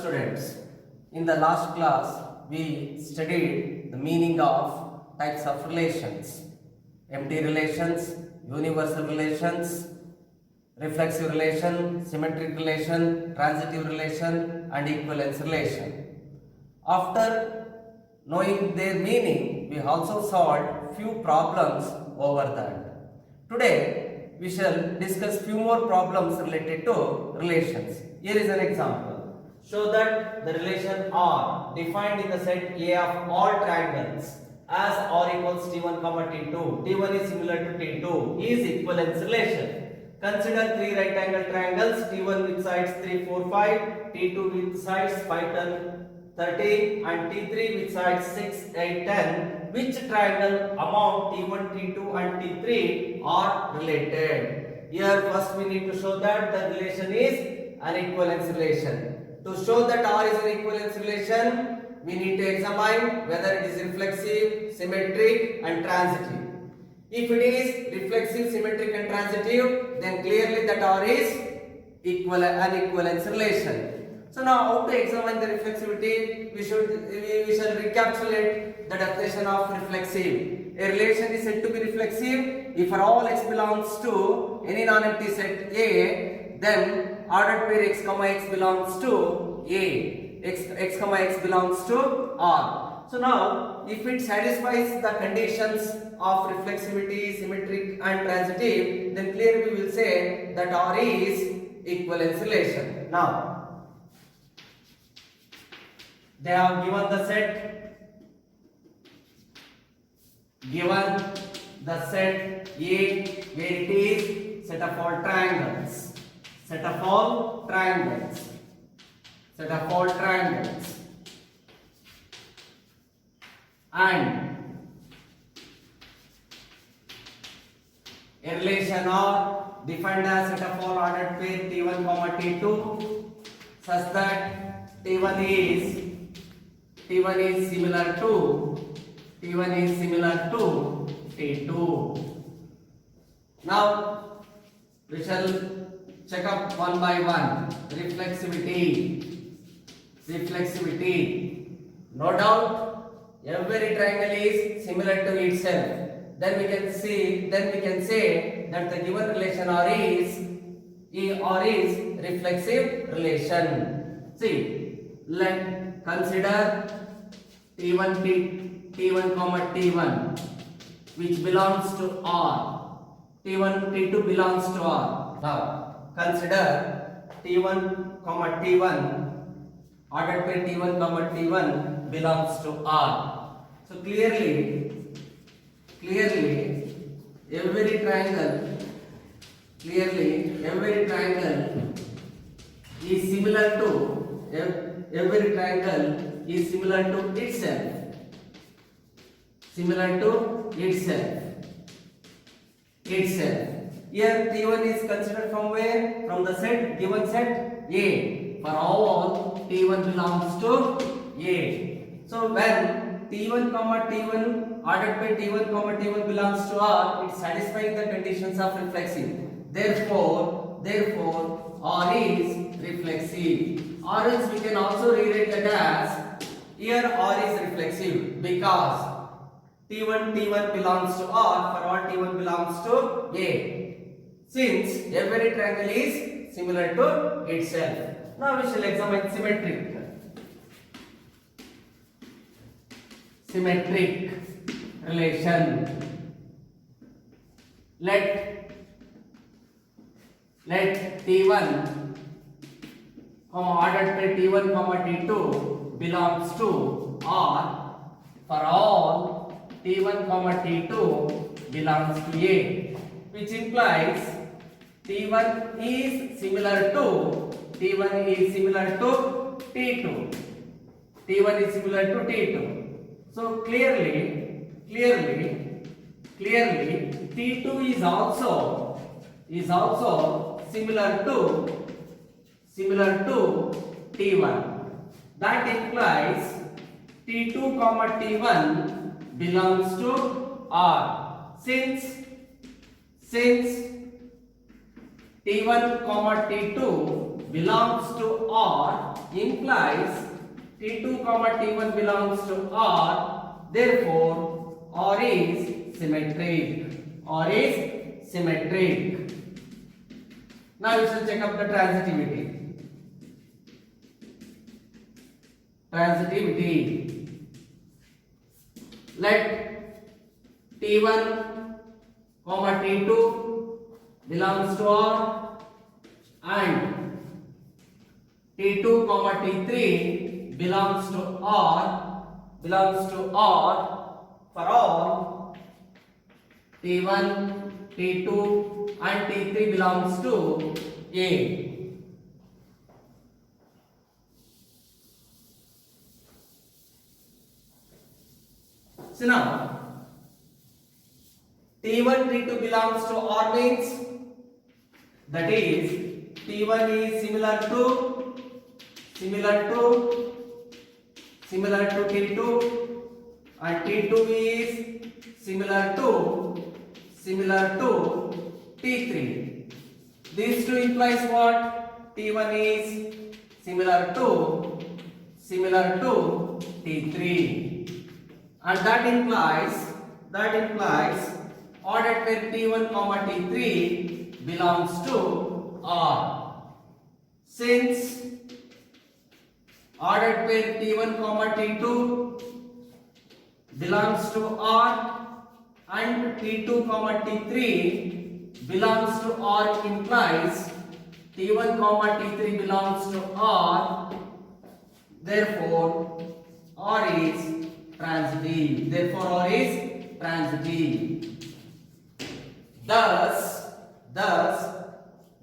students, in the last class we studied the meaning of types of relations: empty relations, universal relations, reflexive relation, symmetric relation, transitive relation and equivalence relation. After knowing their meaning, we also solved few problems over that. Today we shall discuss few more problems related to relations. Here is an example. Show that the relation R defined in the set A of all triangles as R equals T1, T2. T1 is similar to T2 is equivalence relation. Consider three right angle triangles, T1 with sides 3, 4, 5, T2 with sides 5, 10, 13 and T3 with sides 6, 8, 10. Which triangle among T1, T2 and T3 are related? Here first we need to show that the relation is an equivalence relation. To show that R is an equivalence relation, we need to examine whether it is reflexive, symmetric and transitive. If it is reflexive, symmetric and transitive, then clearly that R is an equivalence relation. So now how to examine the reflexivity? We shall recapitulate the definition of reflexive. A relation is said to be reflexive if for all x belongs to any non-empty set A, then ordered pair x comma x belongs to A, x comma x belongs to R. So now if it satisfies the conditions of reflexivity, symmetric and transitive, then clearly we will say that R is equivalence relation. Now they have given the set A where it is set of all triangles. Set of all triangles. And a relation R defined as set of all ordered pair T1, T2 such that T1 is similar to T2. Now we shall check up one by one. Reflexivity. No doubt every triangle is similar to itself. Then we can say that the given relation R is reflexive relation. See, let consider T1 T1 which belongs to R. T1 T2 belongs to R. Now consider T1 T1 ordered pair T1 T1 belongs to R. So clearly every triangle is similar to itself. Here T1 is considered from where? From the given set A. For all T1 belongs to A. So when T1 ordered by T1 belongs to R, it satisfying the conditions of reflexive. Therefore R is reflexive. Or else we can also rewrite that as here R is reflexive because T1 belongs to R, for all T1 belongs to A. Since every triangle is similar to itself. Now we shall examine symmetric relation. Let T1 ordered pair T1 T2 belongs to R, for all T1 T2 belongs to A, which implies T1 is similar to T2. T1 is similar to T2. So clearly T2 is also similar to T1. That implies T2, T1 belongs to R. Since T1, T2 belongs to R implies T2 comma T1 belongs to R. Therefore, R is symmetric. R is symmetric. Now we shall check up the transitivity. Transitivity. Let T1 comma T2 belongs to R and T2 comma T3 belongs to R for all T1, T2 and T3 belongs to A. So now T1, T2 belongs to R means that is T1 is similar to T2 and T2 is similar to T3. These two implies what? T1 is similar to T3 and that implies ordered pair T1 comma T3 belongs to R. Since ordered pair T1 comma T2 belongs to R and T2 comma T3 belongs to R implies T1 comma T3 belongs to R. Therefore, R is transitive. Thus,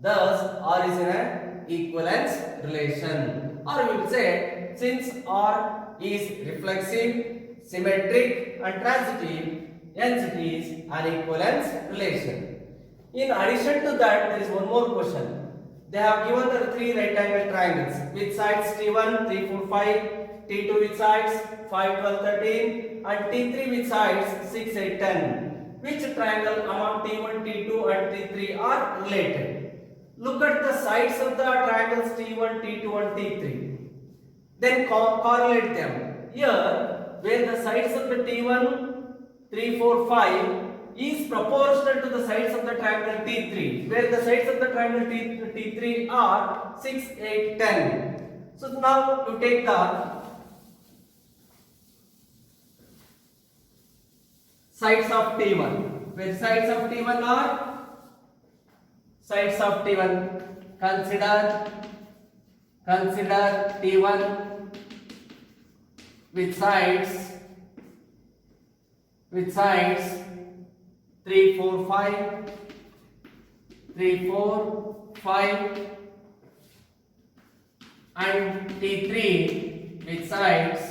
R is in an equivalence relation. Or we will say, since R is reflexive, symmetric and transitive, hence it is an equivalence relation. In addition to that, there is one more question. They have given the three right angle triangles with sides T1, 3, 4, 5, T2 with sides 5, 12, 13 and T3 with sides 6, 8, 10. Which triangle among T1, T2 and T3 are related? Look at the sides of the triangles T1, T2 and T3. Then correlate them. Here, where the sides of the T1, 3, 4, 5 is proportional to the sides of the triangle T3, where the sides of the triangle T3 are 6, 8, 10. So now you take the sides of T1, where sides of T1 are sides of T1. Consider T1 with sides 3, 4, 5, 3, 4, 5 and T3 with sides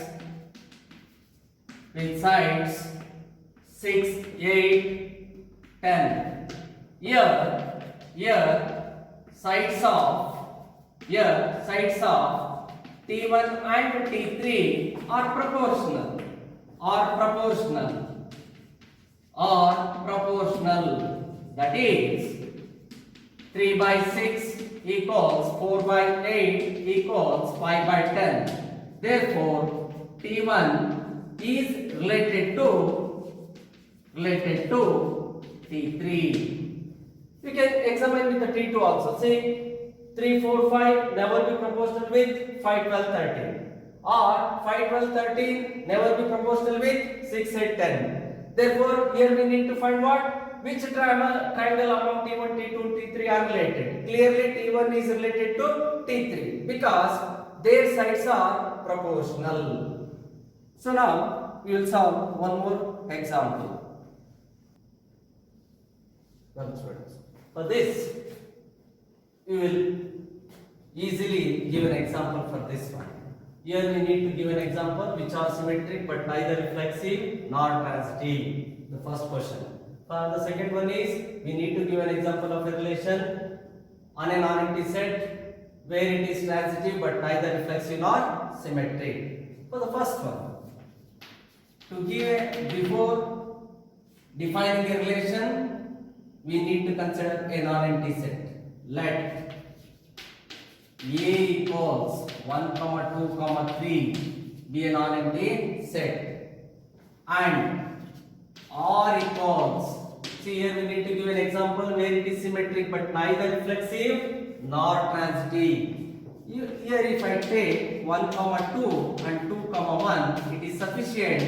6, 8, 10. Here sides of T1 and T3 are proportional. That is 3 by 6 equals 4 by 8 equals 5 by 10. Therefore, T1 is related to T3. We can examine with the T2 also. See, 3, 4, 5 never be proportional with 5, 12, 13. Or 5, 12, 13 never be proportional with 6, 8, 10. Therefore, here we need to find what? Which triangle among T1, T2 and T3 are related? Clearly, T1 is related to T3 because their sides are proportional. So now, we will solve one more example. For this, we will easily give an example for this one. Here we need to give an example which are symmetric but neither reflexive nor transitive. The first question. For the second one is, we need to give an example of a relation on a non-empty set where it is transitive but neither reflexive nor symmetric. For the first one, before defining a relation, we need to consider a non-empty set. Let A equals 1, 2, 3 be a non-empty set, and R equals, see here we need to give an example where it is symmetric but neither reflexive nor transitive. Here if I take 1, 2 and 2, 1, it is sufficient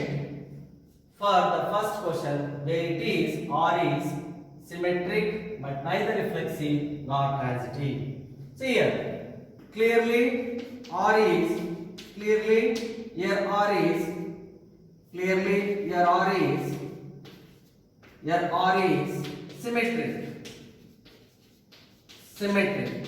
for the first question where it is R is symmetric but neither reflexive nor transitive. See here, clearly R is symmetric,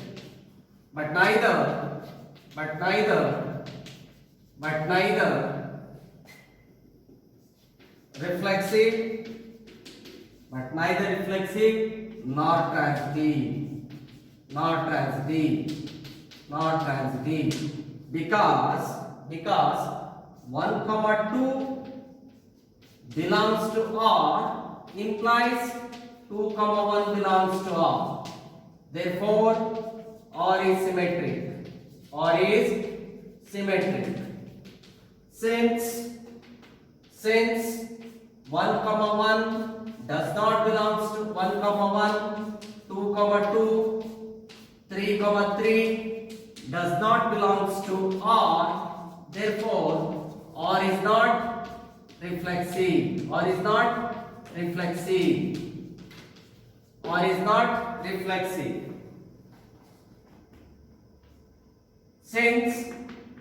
but neither reflexive nor transitive, because 1, 2 belongs to R implies 2, 1 belongs to R. Therefore, R is symmetric. Since 1, 1 does not belongs to 1, 1, 2, 2, 3, 3 does not belongs to R. Therefore, R is not reflexive. Since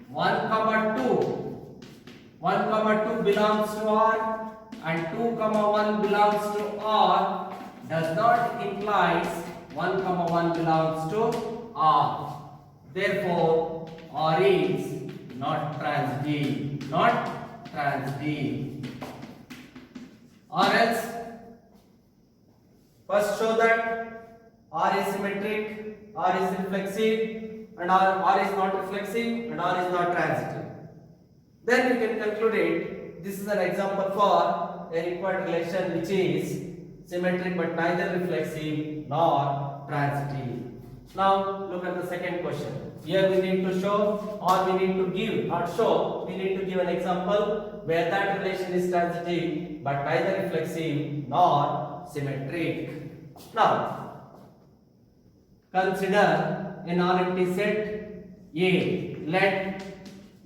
1, 2 belongs to R and 2, 1 belongs to R, does not implies 1, 1 belongs to R. Therefore, R is not transitive. Or else, first show that R is symmetric, R is reflexive, and R is not reflexive, and R is not transitive. Then we can conclude it. This is an example for a required relation which is symmetric but neither reflexive nor transitive. Now look at the second question. Here we need to show, or we need to give, not show, we need to give an example where that relation is transitive but neither reflexive nor symmetric. Now consider a non-empty set A. Let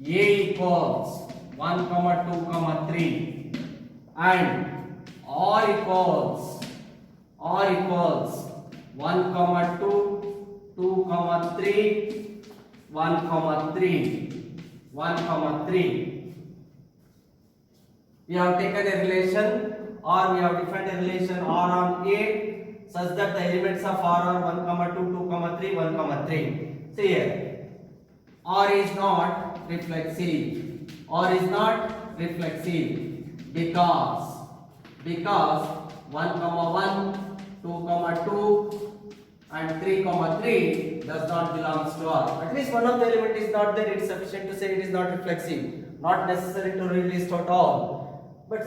A equals 1, 2, 3 and R equals 1, 2, 3, 1, 3. We have taken a relation, or we have defined a relation R on A such that the elements of R are 1, 2, 3, 1, 3. See here, R is not reflexive. Because 1, 1, 2, and 3, 3 does not belongs to R. At least one of the element is not there. It is sufficient to say it is not reflexive. Not necessary to release at all. But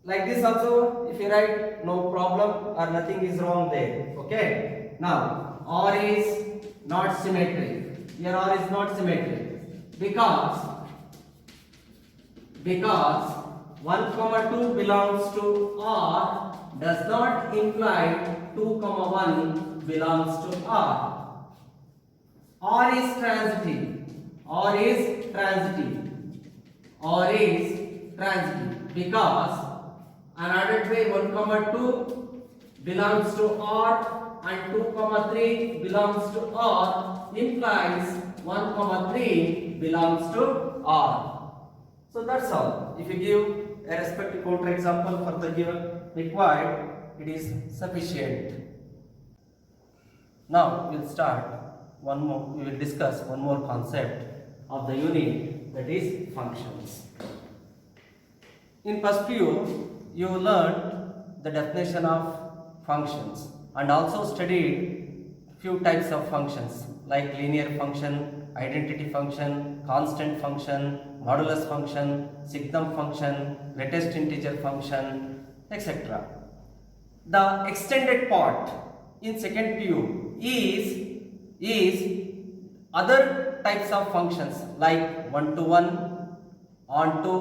like this also, if you write, no problem or nothing is wrong there. Okay. Now R is not symmetric. Here R is not symmetric because 1, 2 belongs to R does not imply 2, 1 belongs to R. R is transitive because another way 1, 2 belongs to R and 2, 3 belongs to R implies 1, 3 belongs to R. So that's all. If you give a respective counter example for the given required, it is sufficient. Now we will discuss one more concept of the unit, that is functions. In first view, you learned the definition of functions and also studied few types of functions like linear function, identity function, constant function, modulus function, signum function, greatest integer function, etc. The extended part in second view is other types of functions like one to one, onto,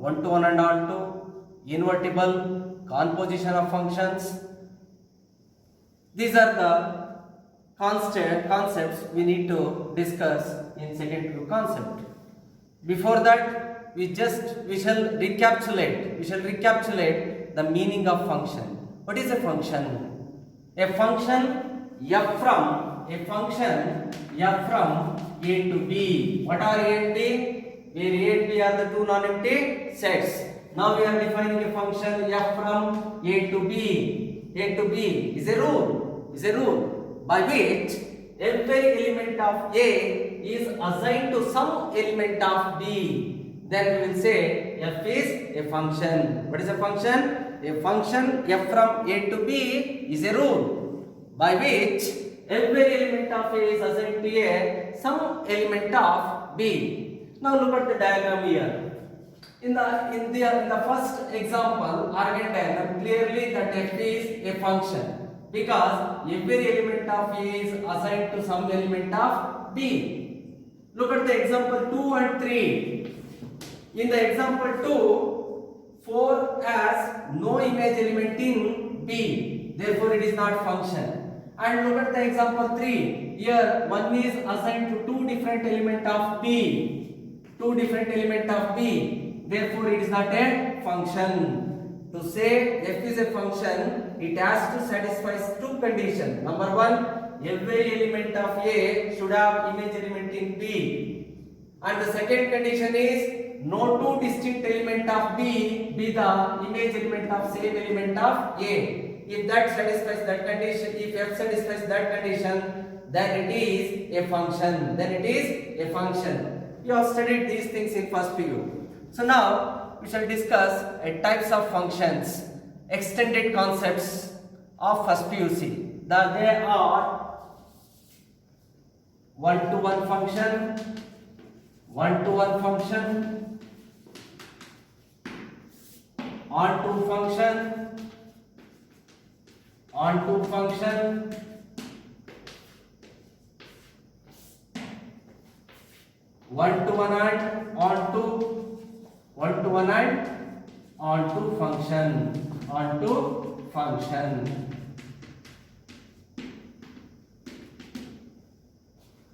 one to one and onto, invertible, composition of functions. These are the concepts we need to discuss in second view concept. Before that, we shall recapitulate the meaning of function. What is a function? A function f from A to B. What are A and B? Where A and B are the two non-empty sets. Now we are defining a function f from A to B. A to B is a rule by which every element of A is assigned to some element of B. Then we will say f is a function. What is a function? A function f from A to B is a rule by which every element of A is assigned to A some element of B. Now look at the diagram here. In the first example, Argand diagram, clearly that f is a function because every element of A is assigned to some element of B. Look at the example 2 and 3. In the example 2, 4 has no image element in B, therefore it is not function. And look at the example 3. Here 1 is assigned to two different element of B, therefore it is not a function. To say f is a function, it has to satisfy two conditions. Number 1, every element of A should have image element in B, and the second condition is no two distinct element of B be the image element of same element of A. If that satisfies that condition, if f satisfies that condition, then it is a function. You have studied these things in first PU. So now we shall discuss types of functions, extended concepts of first PUC. They are one-to-one function, onto function, one-to-one and onto function.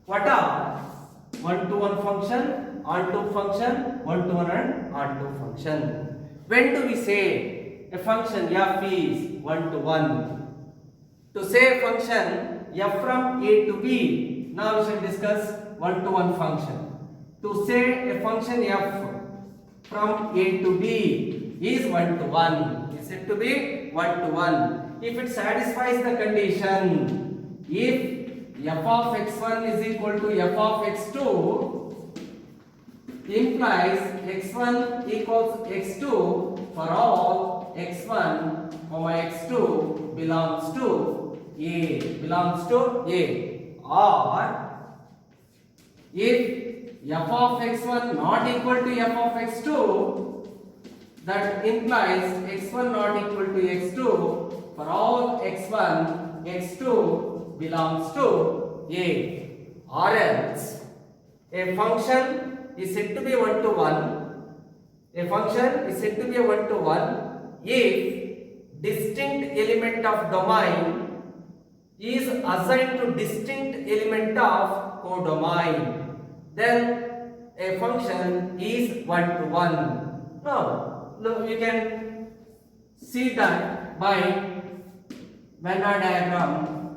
What are one-to-one function, onto function, one-to-one and onto function? When do we say a function f is one-to-one? To say a function f from A to B, now we shall discuss one-to-one function. To say a function f from A to B is one-to-one, is said to be one-to-one if it satisfies the condition. If f of x1 is equal to f of x2 implies x1 equals x2 for all x1, x2 belongs to A, or if f of x1 not equal to f of x2, that implies x1 not equal to x2 for all x1, x2 belongs to A, or else a function is said to be one-to-one. A function is said to be a one-to-one if distinct element of domain is assigned to distinct element of codomain. Then a function is one-to-one. Now, look, you can see that by Venn diagram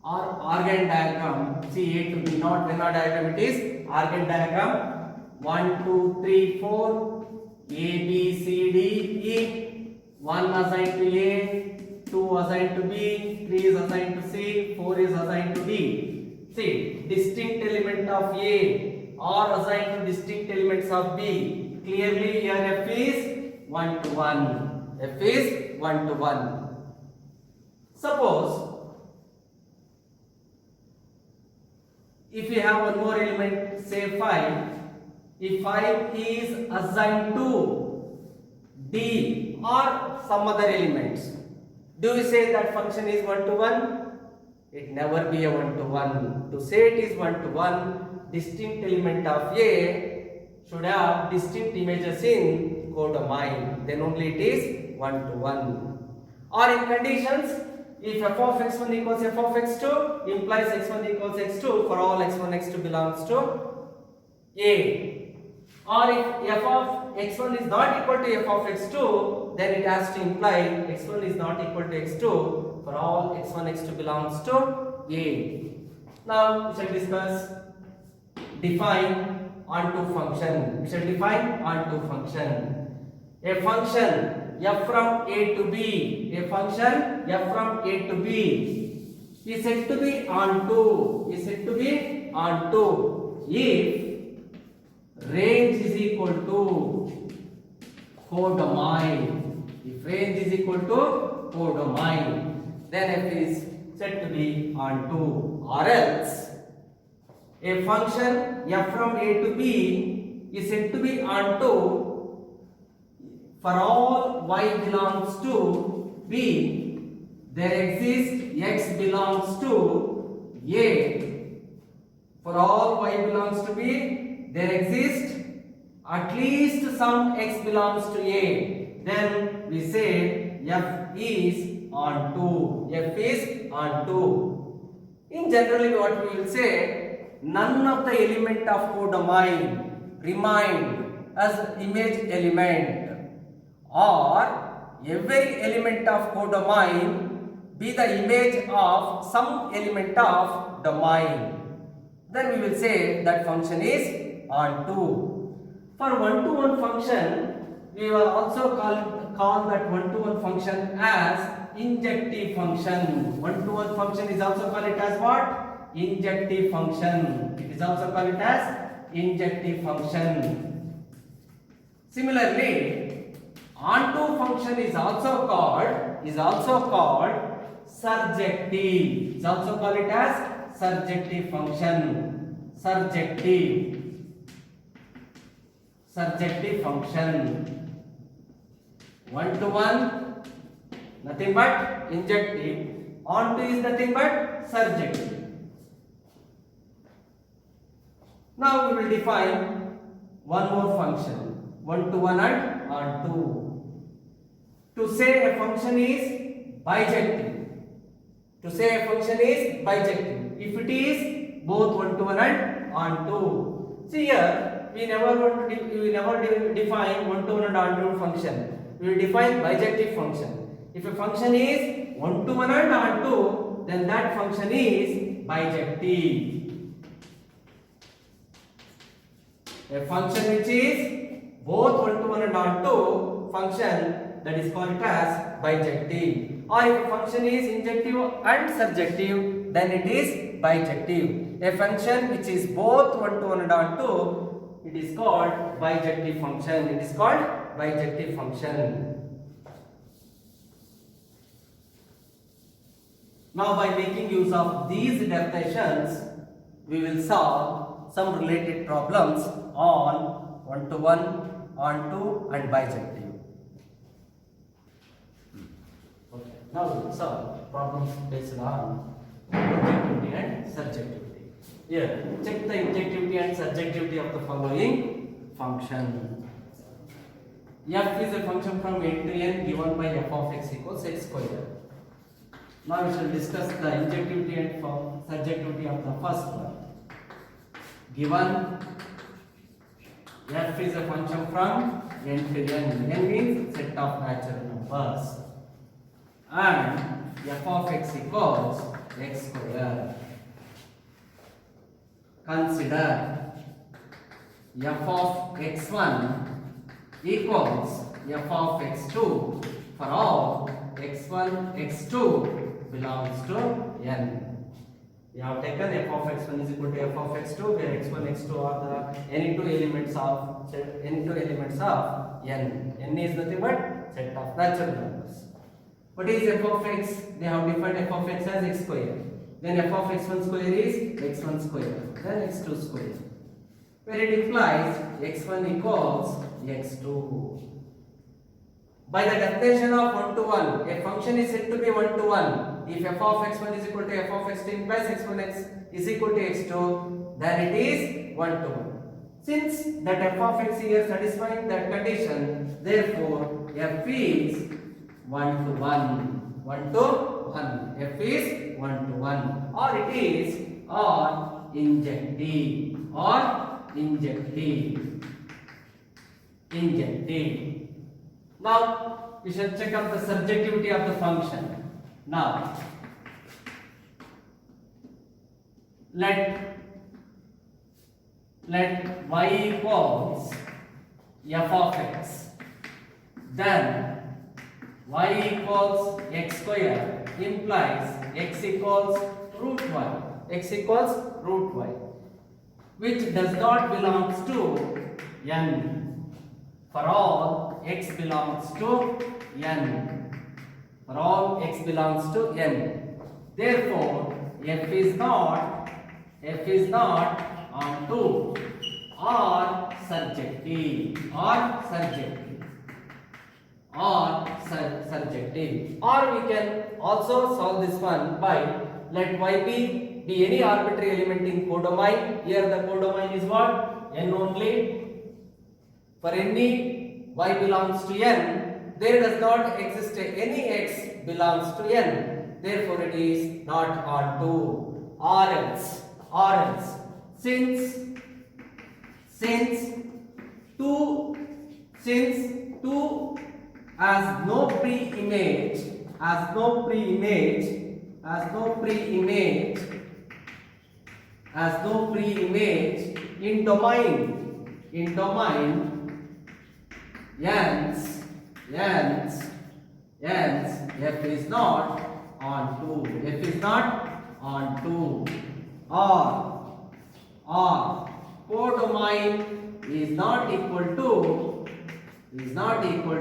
or Argand diagram. See A to B, not Venn diagram, it is Argand diagram. 1, 2, 3, 4, A, B, C, D, E. 1 assigned to A, 2 assigned to B, 3 is assigned to C, 4 is assigned to D. See, distinct element of A are assigned to distinct elements of B. Clearly here F is one-to-one. Suppose if we have one more element, say 5, if 5 is assigned to D or some other elements, do we say that function is one-to-one? It never be a one-to-one. To say it is one-to-one, distinct element of A should have distinct images in codomain. Then only it is one-to-one. Or in conditions, if f of x1 equals f of x2 implies x1 equals x2 for all x1 x2 belongs to A. Or if f of x1 is not equal to f of x2, then it has to imply x1 is not equal to x2 for all x1 x2 belongs to A. Now we shall discuss define onto function. We shall define onto function. A function f from A to B, a function f from A to B is said to be onto, if range is equal to codomain. If range is equal to codomain, then f is said to be onto. Or else a function f from A to B is said to be onto for all y belongs to B. There exists x belongs to A. For all y belongs to B, there exists at least some x belongs to A. Then we say f is onto. F is onto. In generally what we will say, none of the element of codomain remain as image element, or every element of codomain be the image of some element of domain. Then we will say that function is onto. For one-to-one function, we will also call that one-to-one function as injective function. One-to-one function is also called it as what? Injective function. It is also called it as injective function. Similarly, onto function is also called surjective. Is also called it as surjective function. Surjective function. One-to-one, nothing but injective. Onto is nothing but surjective. Now we will define one more function, one-to-one and onto. To say a function is bijective. If it is both one-to-one and onto. See here, we never define one-to-one and onto function. We will define bijective function. If a function is one-to-one and onto, then that function is bijective. A function which is both one-to-one and onto function, that is called as bijective. Or if a function is injective and surjective, then it is bijective. A function which is both one-to-one and onto, it is called bijective function. Now by making use of these definitions, we will solve some related problems on one-to-one, onto and bijective. Okay. Now we will solve problems based on injectivity and surjectivity. Here, check the injectivity and surjectivity of the following function. F is a function from n to n given by f of x equals x square. Now we shall discuss the injectivity and surjectivity of the first one. Given f is a function from n to n. N means set of natural numbers. And f of x equals x square. Consider f of x1 equals f of x2 for all x1, x2 belongs to n. We have taken f of x1 is equal to f of x2, where x1, x2 are the any two elements of n. N is nothing but set of natural numbers. What is f of x? They have defined f of x as x square. Then f of x1 square is x1 square. Then x2 square. Where it implies x1 equals x2. By the definition of 1 to 1, a function is said to be 1 to 1 if f of x1 is equal to f of x2 implies x1x is equal to x2, then it is 1 to 1. Since that f of x here satisfying that condition, therefore f is 1 to 1. 1 to 1. F is 1 to 1. Or it is injective. Injective. Now we shall check out the surjectivity of the function. Now let y equals f of x, then y equals x square implies x equals root y, which does not belongs to n. For all x belongs to n. For all x belongs to n. Therefore, f is not onto or surjective. Or we can also solve this one by let y be any arbitrary element in codomain. Here the codomain is what? N only. For any y belongs to n, there does not exist any x belongs to n. Therefore, it is not onto. Or else, since 2 has no pre-image in domain hence f is not onto. Or codomain is not equal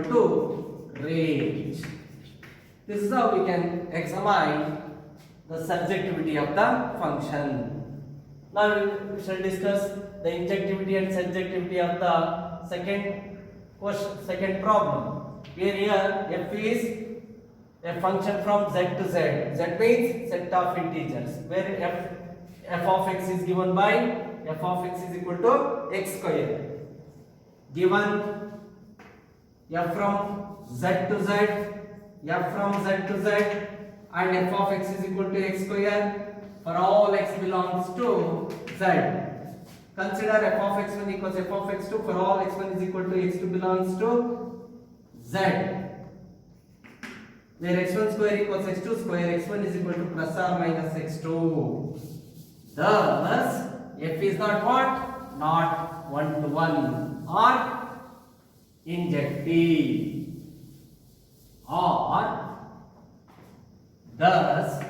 to range. This is how we can examine the surjectivity of the function. Now we shall discuss the injectivity and surjectivity of the second problem. Here f is a function from z to z. Z means set of integers, where f of x is given by f of x is equal to x square. Given f from z to z, and f of x is equal to x square for all x belongs to z. Consider f of x1 equals f of x2 for all x1 is equal to x2 belongs to z, where x1 square equals x2 square, x1 is equal to plus or minus x2. Thus, f is not what? Not 1 to 1 or injective. Or thus,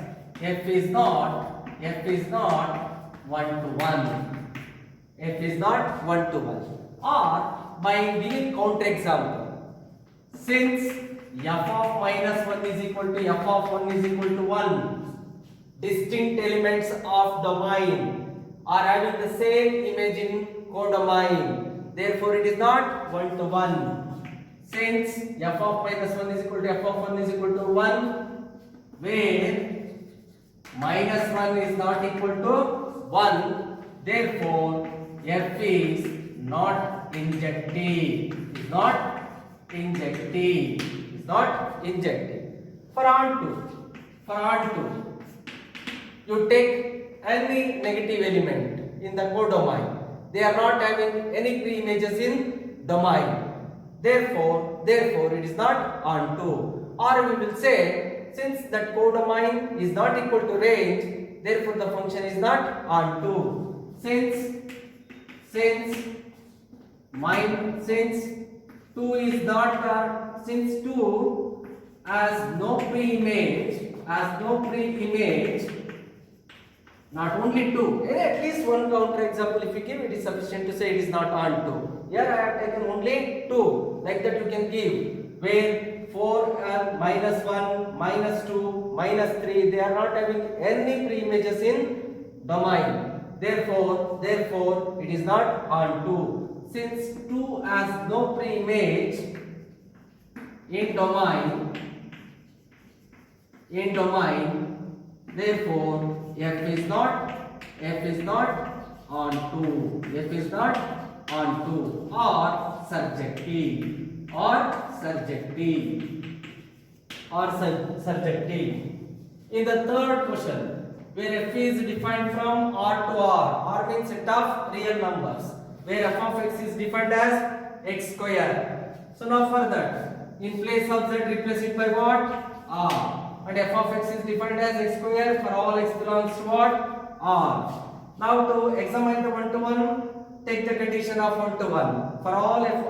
f is not 1 to 1. F is not 1 to 1. Or by giving counter example, since f of minus 1 is equal to f of 1 is equal to 1, distinct elements of domain are having the same image in codomain. Therefore, it is not 1 to 1. Since f of minus 1 is equal to f of 1 is equal to 1, where minus 1 is not equal to 1, therefore f is not injective. For onto, you take any negative element in the codomain. They are not having any pre-images in domain. Therefore, it is not onto. Or we will say, since that codomain is not equal to range, therefore the function is not onto. Since 2 is not since 2 has no pre-image, not only 2, at least one counter example if you give, it is sufficient to say it is not onto. Here I have taken only 2, like that you can give, where 4 and minus 1, minus 2, minus 3, they are not having any pre-images in domain. Therefore, it is not onto. Since 2 has no pre-image in domain, therefore f is not onto, f is not onto, or surjective, In the third question, where f is defined from R to R means set of real numbers, where f of x is defined as x square. So now for that, in place of z, replace it by what? R. And f of x is defined as x square for all x belongs to what? R. Now to examine the one-to-one, take the condition of one-to-one. For all f,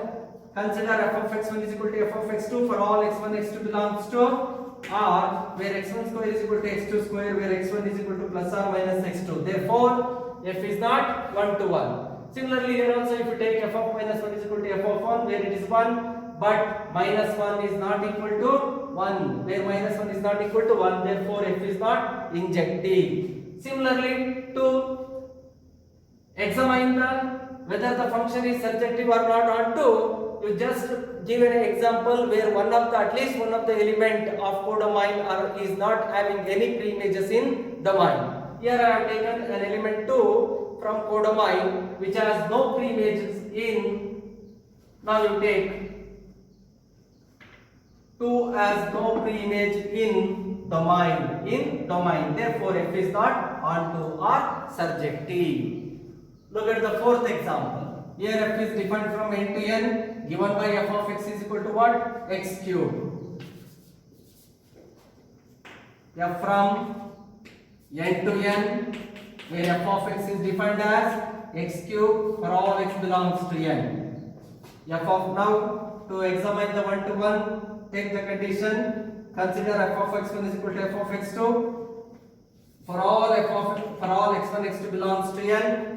consider f of x1 is equal to f of x2 for all x1, x2 belongs to R, where x1 square is equal to x2 square, where x1 is equal to plus or minus x2. Therefore, f is not 1 to 1. Similarly, here also if you take f of minus 1 is equal to f of 1, where it is 1, but minus 1 is not equal to 1, where minus 1 is not equal to 1, therefore f is not injective. Similarly, to examine whether the function is surjective or not onto, you just give an example where at least one of the element of codomain is not having any preimages in domain. Here I have taken an element 2 from codomain which has no preimages in. Now you take 2 as no preimage in domain. Therefore f is not onto or surjective. Look at the fourth example. Here f is defined from n to n, given by f of x is equal to what? X cube. F from n to n, where f of x is defined as x cube for all x belongs to n. F of, now to examine the one-to-one, take the condition, consider f of x1 is equal to f of x2 for all x1, x2 belongs to n.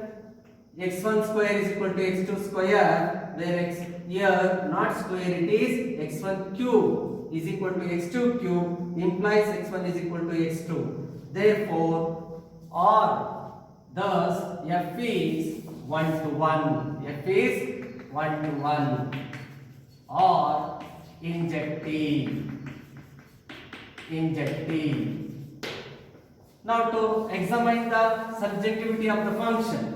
x1 square is equal to x2 square, where here not square, it is x1 cube is equal to x2 cube, implies x1 is equal to x2. Therefore, thus f is 1 to 1. F is 1 to 1 or injective. Now to examine the subjectivity of the function.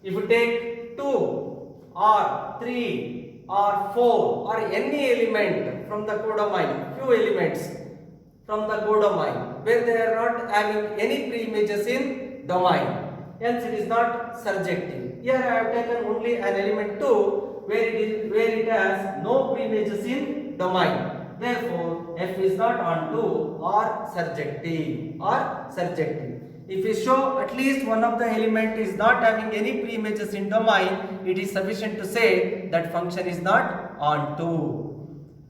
If you take 2 or 3 or 4 or any element from the codomain, few elements from the codomain, where they are not having any preimages in domain, hence it is not surjective. Here I have taken only an element 2 where it has no preimages in domain. Therefore, f is not onto or surjective. If we show at least one of the element is not having any preimages in domain, it is sufficient to say that function is not onto.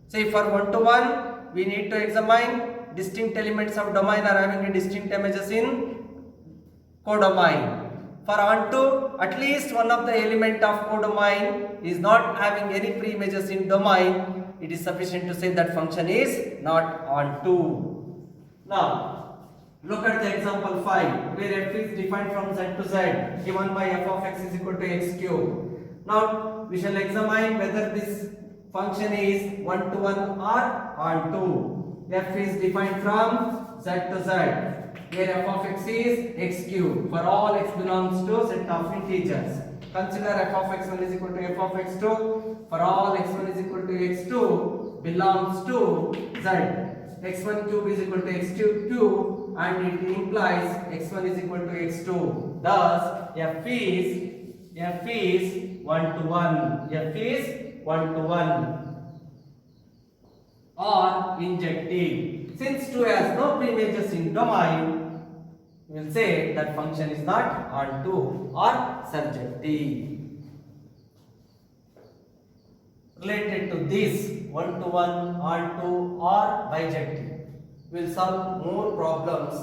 Say for 1 to 1, we need to examine distinct elements of domain are having a distinct images in codomain. For onto, at least one of the element of codomain is not having any preimages in domain, it is sufficient to say that function is not onto. Now, look at the example 5, where f is defined from z to z, given by f of x is equal to x cube. Now we shall examine whether this function is 1 to 1 or onto. F is defined from z to z, where f of x is x cube for all x belongs to set of integers. Consider f of x1 is equal to f of x2 for all x1 is equal to x2 belongs to z. x1 cube is equal to x2 cube, and it implies x1 is equal to x2. Thus, f is 1 to 1. F is 1 to 1 or injective. Since 2 has no preimages in domain, we will say that function is not onto or surjective. Related to this 1 to 1, onto or bijective, we will solve more problems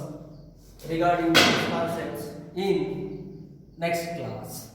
regarding these concepts in next class.